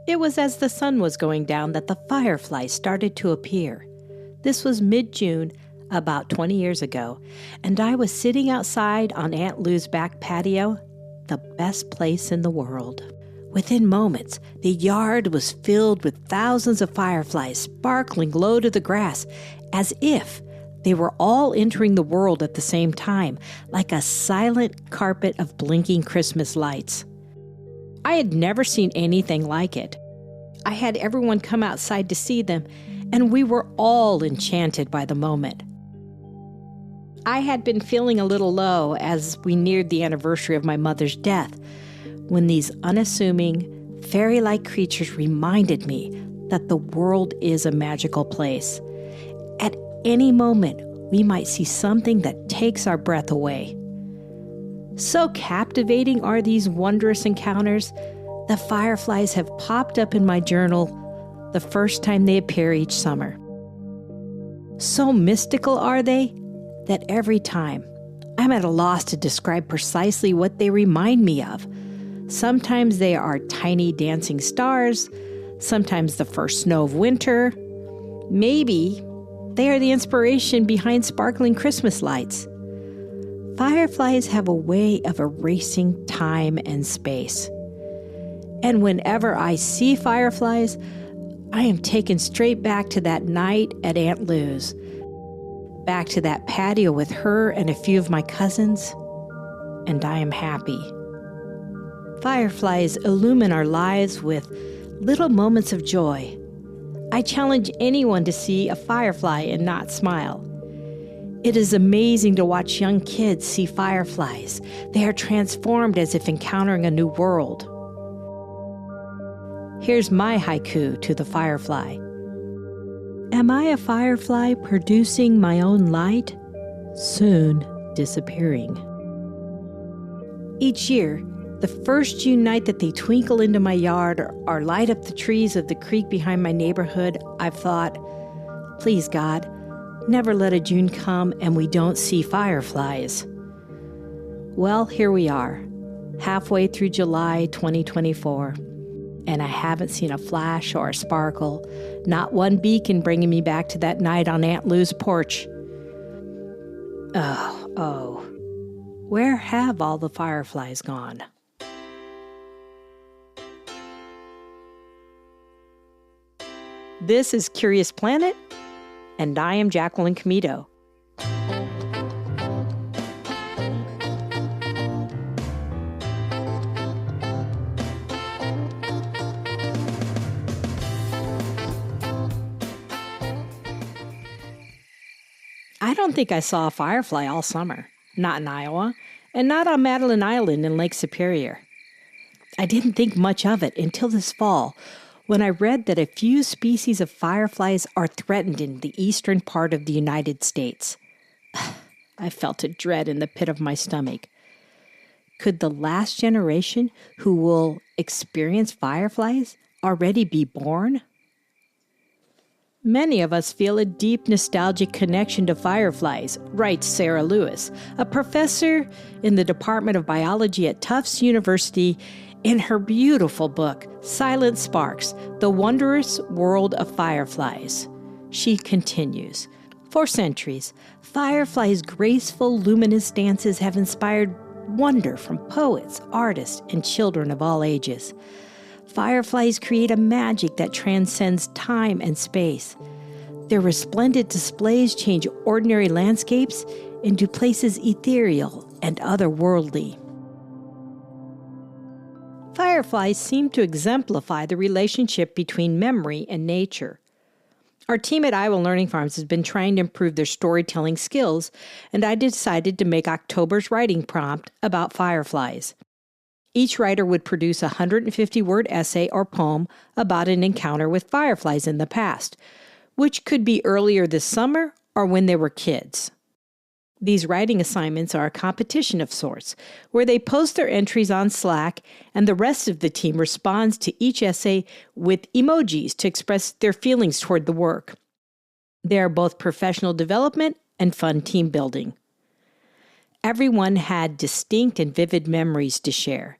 It was as the sun was going down that the fireflies started to appear. This was mid-June, about 20 years ago, and I was sitting outside on Aunt Lou's back patio, the best place in the world. Within moments, the yard was filled with thousands of fireflies sparkling low to the grass, as if they were all entering the world at the same time, like a silent carpet of blinking Christmas lights. I had never seen anything like it. I had everyone come outside to see them, and we were all enchanted by the moment. I had been feeling a little low as we neared the anniversary of my mother's death, when these unassuming, fairy-like creatures reminded me that the world is a magical place. At any moment, we might see something that takes our breath away. So captivating are these wondrous encounters, the fireflies have popped up in my journal the first time they appear each summer. So mystical are they that every time I'm at a loss to describe precisely what they remind me of. Sometimes they are tiny dancing stars, sometimes the first snow of winter. Maybe they are the inspiration behind sparkling Christmas lights. Fireflies have a way of erasing time and space. And whenever I see fireflies, I am taken straight back to that night at Aunt Lou's, back to that patio with her and a few of my cousins, and I am happy. Fireflies illumine our lives with little moments of joy. I challenge anyone to see a firefly and not smile. It is amazing to watch young kids see fireflies. They are transformed as if encountering a new world. Here's my haiku to the firefly. Am I a firefly producing my own light, soon disappearing? Each year, the first June night that they twinkle into my yard or light up the trees of the creek behind my neighborhood, I've thought, please God, never let a June come and we don't see fireflies. Well, here we are, halfway through July 2024. And I haven't seen a flash or a sparkle, not one beacon bringing me back to that night on Aunt Lou's porch. Oh, where have all the fireflies gone? This is Curious Planet, and I am Jacqueline Comito. I don't think I saw a firefly all summer, not in Iowa, and not on Madeline Island in Lake Superior. I didn't think much of it until this fall, when I read that a few species of fireflies are threatened in the eastern part of the United States. I felt a dread in the pit of my stomach. Could the last generation who will experience fireflies already be born? Many of us feel a deep nostalgic connection to fireflies, writes Sara Lewis, a professor in the Department of Biology at Tufts University, in her beautiful book, Silent Sparks, The Wondrous World of Fireflies. She continues, for centuries, fireflies' graceful, luminous dances have inspired wonder from poets, artists, and children of all ages. Fireflies create a magic that transcends time and space. Their resplendent displays change ordinary landscapes into places ethereal and otherworldly. Fireflies seem to exemplify the relationship between memory and nature. Our team at Iowa Learning Farms has been trying to improve their storytelling skills, and I decided to make October's writing prompt about fireflies. Each writer would produce a 150-word essay or poem about an encounter with fireflies in the past, which could be earlier this summer or when they were kids. These writing assignments are a competition of sorts, where they post their entries on Slack and the rest of the team responds to each essay with emojis to express their feelings toward the work. They are both professional development and fun team building. Everyone had distinct and vivid memories to share.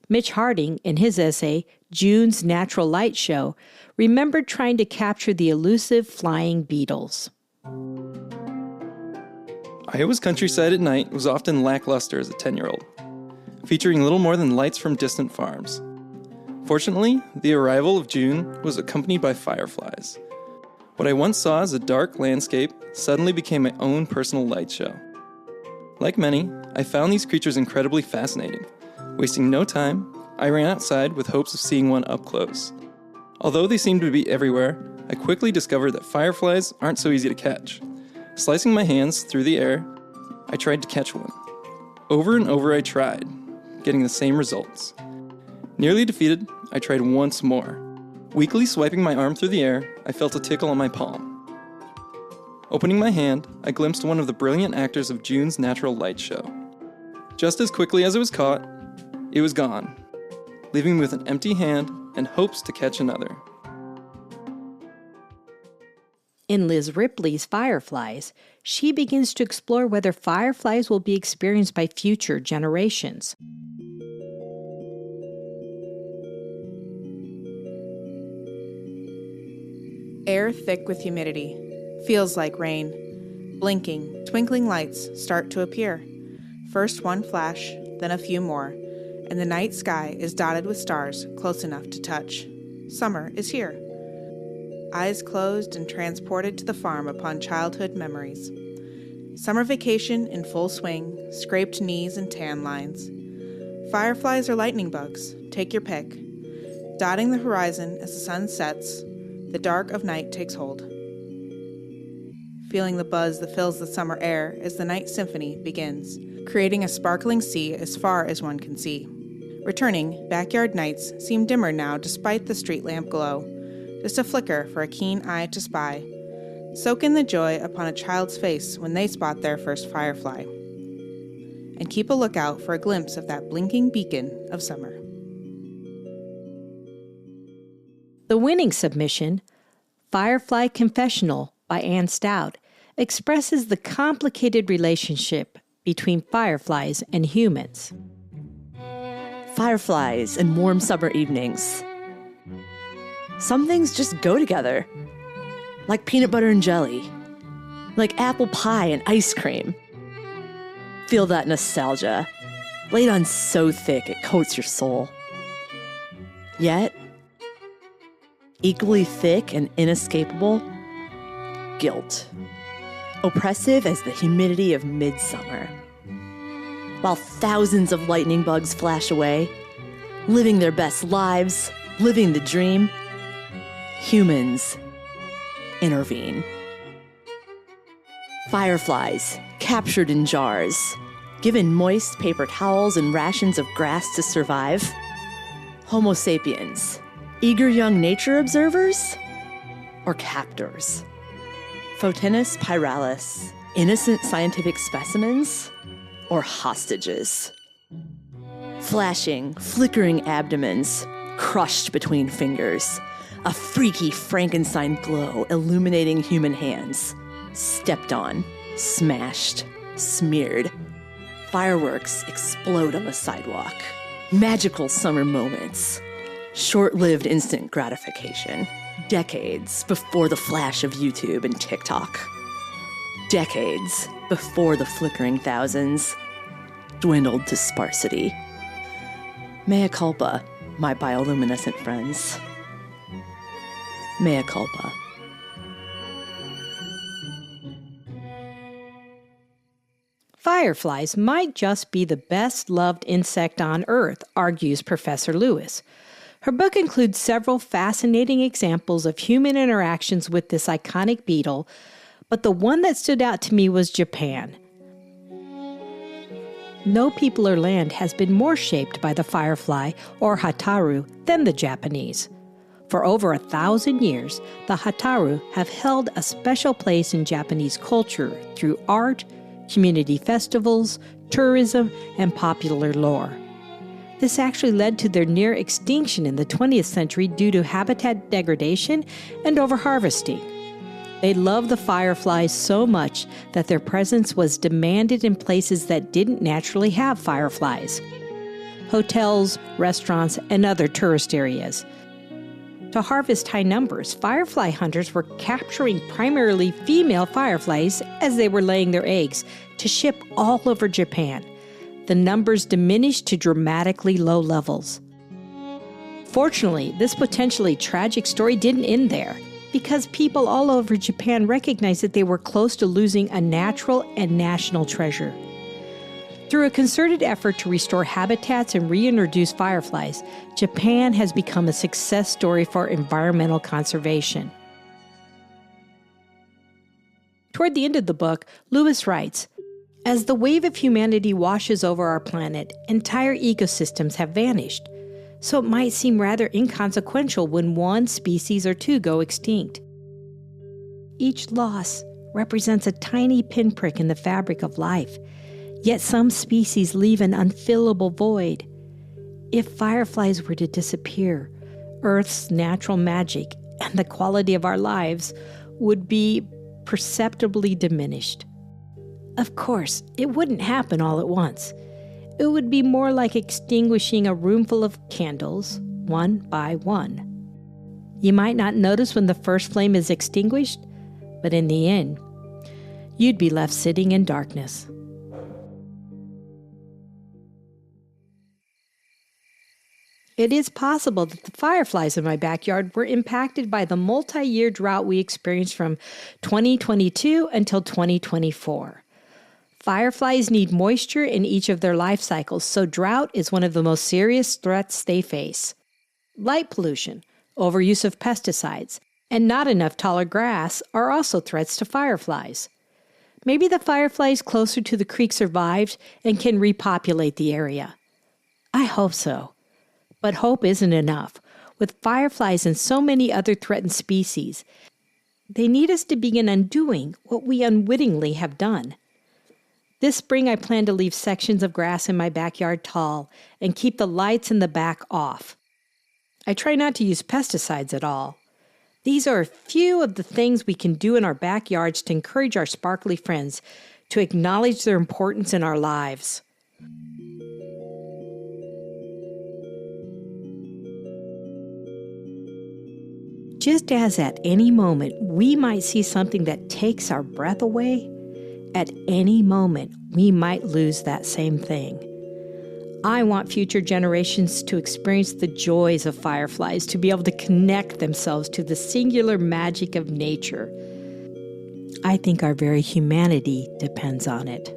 Mitch Harding, in his essay, June's Natural Light Show, remembered trying to capture the elusive flying beetles. Iowa's countryside at night was often lackluster as a 10-year-old, featuring little more than lights from distant farms. Fortunately, the arrival of June was accompanied by fireflies. What I once saw as a dark landscape suddenly became my own personal light show. Like many, I found these creatures incredibly fascinating. Wasting no time, I ran outside with hopes of seeing one up close. Although they seemed to be everywhere, I quickly discovered that fireflies aren't so easy to catch. Slicing my hands through the air, I tried to catch one. Over and over I tried, getting the same results. Nearly defeated, I tried once more. Weakly swiping my arm through the air, I felt a tickle on my palm. Opening my hand, I glimpsed one of the brilliant actors of June's Natural Light Show. Just as quickly as it was caught, it was gone, leaving me with an empty hand and hopes to catch another. In Liz Ripley's Fireflies, she begins to explore whether fireflies will be experienced by future generations. Air thick with humidity. Feels like rain. Blinking, twinkling lights start to appear. First one flash, then a few more, and the night sky is dotted with stars close enough to touch. Summer is here. Eyes closed and transported to the farm upon childhood memories. Summer vacation in full swing, scraped knees and tan lines. Fireflies or lightning bugs, take your pick. Dotting the horizon as the sun sets, the dark of night takes hold. Feeling the buzz that fills the summer air as the night symphony begins, creating a sparkling sea as far as one can see. Returning, backyard nights seem dimmer now despite the street lamp glow. Just a flicker for a keen eye to spy. Soak in the joy upon a child's face when they spot their first firefly. And keep a lookout for a glimpse of that blinking beacon of summer. The winning submission, Firefly Confessional by Ann Stout, expresses the complicated relationship between fireflies and humans. Fireflies and warm summer evenings. Some things just go together. Like peanut butter and jelly. Like apple pie and ice cream. Feel that nostalgia, laid on so thick it coats your soul. Yet, equally thick and inescapable, guilt. Oppressive as the humidity of midsummer. While thousands of lightning bugs flash away, living their best lives, living the dream, humans intervene. Fireflies, captured in jars, given moist paper towels and rations of grass to survive. Homo sapiens, eager young nature observers or captors? Photinus pyralis, innocent scientific specimens or hostages? Flashing, flickering abdomens, crushed between fingers, a freaky Frankenstein glow illuminating human hands, stepped on, smashed, smeared. Fireworks explode on the sidewalk. Magical summer moments. Short-lived instant gratification. Decades before the flash of YouTube and TikTok. Decades before the flickering thousands dwindled to sparsity. Mea culpa, my bioluminescent friends. Mea culpa. Fireflies might just be the best-loved insect on Earth, argues Professor Lewis. Her book includes several fascinating examples of human interactions with this iconic beetle, but the one that stood out to me was Japan. No people or land has been more shaped by the firefly, or hataru, than the Japanese. For over 1,000 years, the hataru have held a special place in Japanese culture through art, community festivals, tourism, and popular lore. This actually led to their near extinction in the 20th century due to habitat degradation and overharvesting. They loved the fireflies so much that their presence was demanded in places that didn't naturally have fireflies. hotels, restaurants, and other tourist areas. To harvest high numbers, firefly hunters were capturing primarily female fireflies as they were laying their eggs to ship all over Japan. The numbers diminished to dramatically low levels. Fortunately, this potentially tragic story didn't end there, because people all over Japan recognized that they were close to losing a natural and national treasure. Through a concerted effort to restore habitats and reintroduce fireflies, Japan has become a success story for environmental conservation. Toward the end of the book, Lewis writes, "As the wave of humanity washes over our planet, entire ecosystems have vanished. So it might seem rather inconsequential when one species or two go extinct. Each loss represents a tiny pinprick in the fabric of life, yet some species leave an unfillable void. If fireflies were to disappear, Earth's natural magic and the quality of our lives would be perceptibly diminished. Of course, it wouldn't happen all at once. It would be more like extinguishing a roomful of candles, one by one. You might not notice when the first flame is extinguished, but in the end, you'd be left sitting in darkness." It is possible that the fireflies in my backyard were impacted by the multi-year drought we experienced from 2022 until 2024. Fireflies need moisture in each of their life cycles, so drought is one of the most serious threats they face. Light pollution, overuse of pesticides, and not enough taller grass are also threats to fireflies. Maybe the fireflies closer to the creek survived and can repopulate the area. I hope so. But hope isn't enough. With fireflies and so many other threatened species, they need us to begin undoing what we unwittingly have done. This spring, I plan to leave sections of grass in my backyard tall and keep the lights in the back off. I try not to use pesticides at all. These are a few of the things we can do in our backyards to encourage our sparkly friends to acknowledge their importance in our lives. Just as at any moment we might see something that takes our breath away, at any moment we might lose that same thing. I want future generations to experience the joys of fireflies, to be able to connect themselves to the singular magic of nature. I think our very humanity depends on it.